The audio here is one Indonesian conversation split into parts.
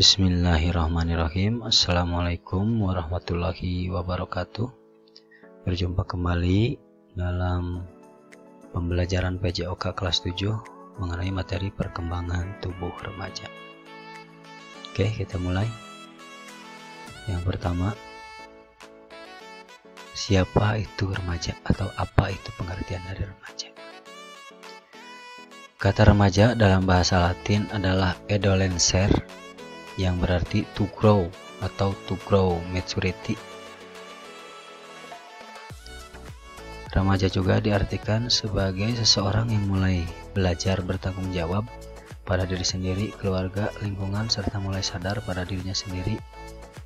Bismillahirrahmanirrahim. Assalamualaikum warahmatullahi wabarakatuh. Berjumpa kembali dalam pembelajaran PJOK kelas 7 mengenai materi perkembangan tubuh remaja. Oke, kita mulai. Yang pertama, siapa itu remaja atau apa itu pengertian dari remaja? Kata remaja dalam bahasa Latin adalah adolescer, yang berarti to grow atau to grow maturity. Remaja juga diartikan sebagai seseorang yang mulai belajar bertanggung jawab pada diri sendiri, keluarga, lingkungan, serta mulai sadar pada dirinya sendiri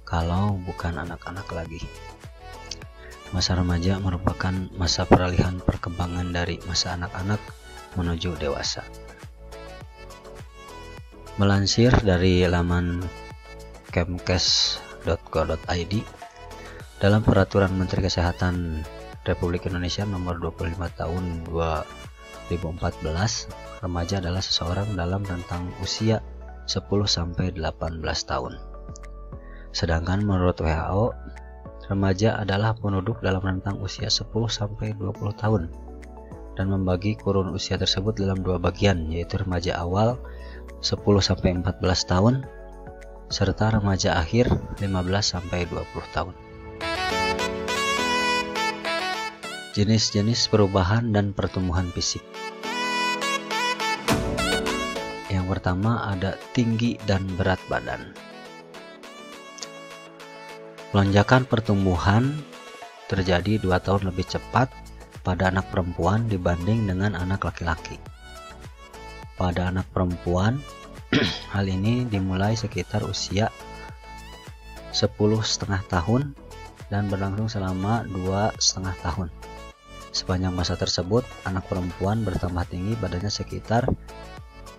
kalau bukan anak-anak lagi. Masa remaja merupakan masa peralihan perkembangan dari masa anak-anak menuju dewasa. Melansir dari laman kemkes.go.id, dalam Peraturan Menteri Kesehatan Republik Indonesia Nomor 25 Tahun 2014, remaja adalah seseorang dalam rentang usia 10-18 tahun. Sedangkan menurut WHO, remaja adalah penduduk dalam rentang usia 10-20 tahun dan membagi kurun usia tersebut dalam dua bagian, yaitu remaja awal 10-14 tahun serta remaja akhir 15-20 tahun. Jenis-jenis perubahan dan pertumbuhan fisik. Yang pertama ada tinggi dan berat badan. Lonjakan pertumbuhan terjadi 2 tahun lebih cepat pada anak perempuan dibanding dengan anak laki-laki. Pada anak perempuan, hal ini dimulai sekitar usia 10,5 tahun dan berlangsung selama 2,5 tahun. Sepanjang masa tersebut, anak perempuan bertambah tinggi badannya sekitar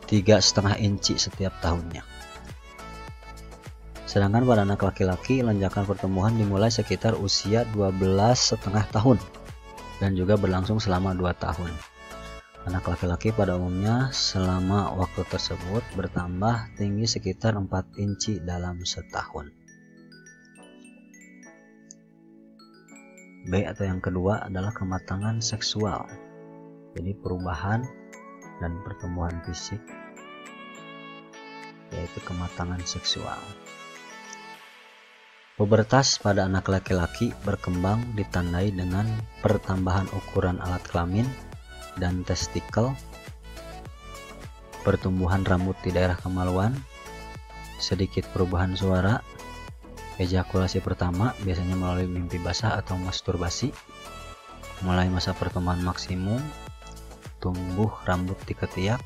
3,5 inci setiap tahunnya. Sedangkan pada anak laki-laki, lonjakan pertumbuhan dimulai sekitar usia 12,5 tahun dan juga berlangsung selama 2 tahun. Anak laki-laki pada umumnya selama waktu tersebut bertambah tinggi sekitar 4 inci dalam setahun. B atau yang kedua adalah kematangan seksual. Jadi perubahan dan pertumbuhan fisik, yaitu kematangan seksual. Pubertas pada anak laki-laki berkembang ditandai dengan pertambahan ukuran alat kelamin dan testikel, pertumbuhan rambut di daerah kemaluan, sedikit perubahan suara, ejakulasi pertama biasanya melalui mimpi basah atau masturbasi, mulai masa pertumbuhan maksimum, tumbuh rambut di ketiak,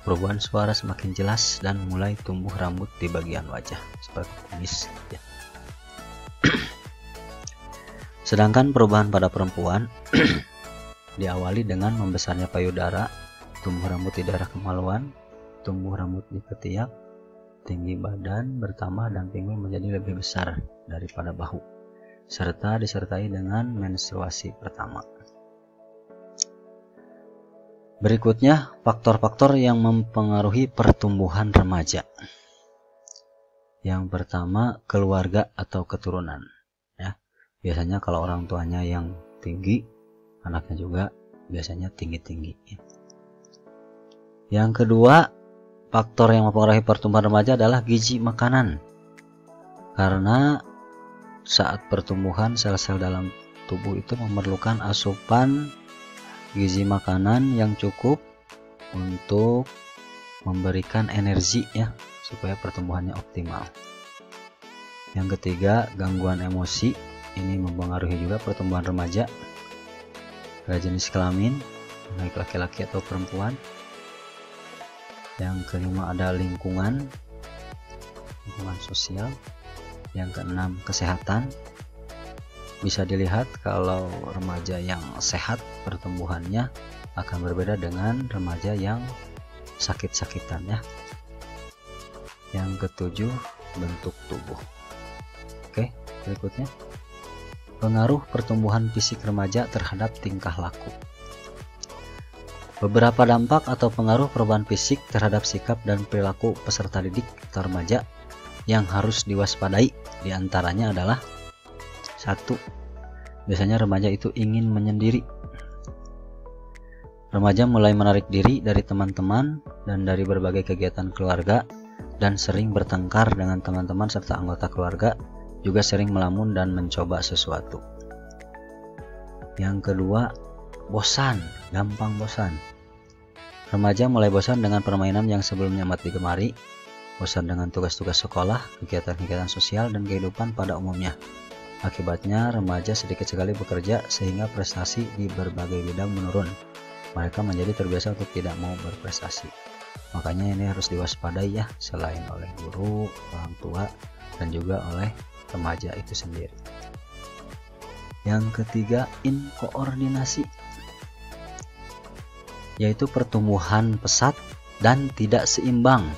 perubahan suara semakin jelas, dan mulai tumbuh rambut di bagian wajah seperti kumis. Sedangkan perubahan pada perempuan diawali dengan membesarnya payudara, tumbuh rambut di daerah kemaluan, tumbuh rambut di ketiak, tinggi badan bertambah dan pinggul menjadi lebih besar daripada bahu, serta disertai dengan menstruasi pertama. Berikutnya, faktor-faktor yang mempengaruhi pertumbuhan remaja. Yang pertama, keluarga atau keturunan. Biasanya kalau orang tuanya yang tinggi, anaknya juga biasanya tinggi-tinggi. Yang kedua, faktor yang mempengaruhi pertumbuhan remaja adalah gizi makanan. Karena saat pertumbuhan sel-sel dalam tubuh itu memerlukan asupan gizi makanan yang cukup untuk memberikan energi supaya pertumbuhannya optimal. Yang ketiga, gangguan emosi. Ini mempengaruhi juga pertumbuhan remaja. Pada jenis kelamin, baik laki-laki atau perempuan. Yang kelima ada lingkungan sosial. Yang keenam, kesehatan. Bisa dilihat kalau remaja yang sehat pertumbuhannya akan berbeda dengan remaja yang sakit-sakitan. Yang ketujuh, bentuk tubuh. Oke, berikutnya. Pengaruh pertumbuhan fisik remaja terhadap tingkah laku. Beberapa dampak atau pengaruh perubahan fisik terhadap sikap dan perilaku peserta didik atau remaja yang harus diwaspadai diantaranya adalah 1. Biasanya remaja itu ingin menyendiri. Remaja mulai menarik diri dari teman-teman dan dari berbagai kegiatan keluarga dan sering bertengkar dengan teman-teman serta anggota keluarga, juga sering melamun dan mencoba sesuatu. Yang kedua, bosan, gampang bosan. Remaja mulai bosan dengan permainan yang sebelumnya amat digemari, bosan dengan tugas-tugas sekolah, kegiatan-kegiatan sosial, dan kehidupan pada umumnya. Akibatnya, remaja sedikit sekali bekerja sehingga prestasi di berbagai bidang menurun. Mereka menjadi terbiasa untuk tidak mau berprestasi. Makanya ini harus diwaspadai ya, selain oleh guru, orang tua, dan juga oleh remaja itu sendiri. Yang ketiga, inkoordinasi, yaitu pertumbuhan pesat dan tidak seimbang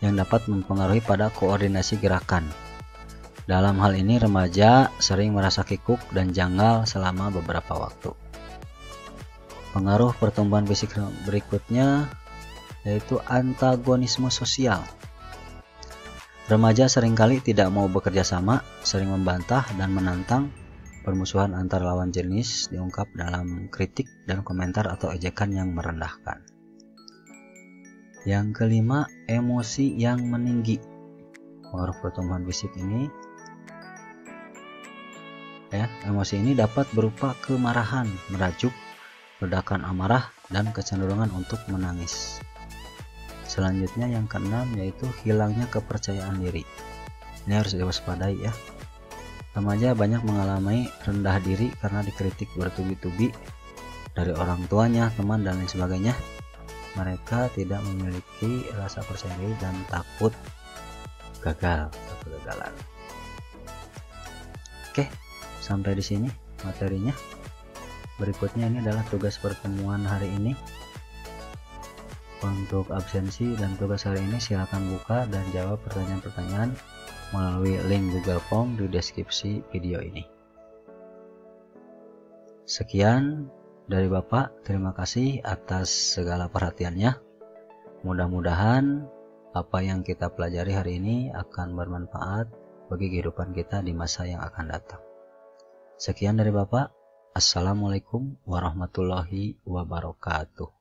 yang dapat mempengaruhi pada koordinasi gerakan. Dalam hal ini remaja sering merasa kikuk dan janggal selama beberapa waktu. Pengaruh pertumbuhan fisik berikutnya yaitu antagonisme sosial. Remaja seringkali tidak mau bekerja sama, sering membantah dan menantang. Permusuhan antar lawan jenis diungkap dalam kritik dan komentar atau ejekan yang merendahkan. Yang kelima, emosi yang meninggi. Pengaruh pertumbuhan fisik ini emosi ini dapat berupa kemarahan, merajuk, ledakan amarah, dan kecenderungan untuk menangis. Selanjutnya yang keenam yaitu hilangnya kepercayaan diri. Ini harus diwaspadai ya. Remaja banyak mengalami rendah diri karena dikritik bertubi-tubi dari orang tuanya, teman, dan lain sebagainya. Mereka tidak memiliki rasa percaya diri dan takut gagal atau kegagalan. Oke, sampai di sini materinya. Berikutnya ini adalah tugas pertemuan hari ini. Untuk absensi dan tugas hari ini silakan buka dan jawab pertanyaan-pertanyaan melalui link Google Form di deskripsi video ini. Sekian dari Bapak, terima kasih atas segala perhatiannya. Mudah-mudahan apa yang kita pelajari hari ini akan bermanfaat bagi kehidupan kita di masa yang akan datang. Sekian dari Bapak. Assalamualaikum warahmatullahi wabarakatuh.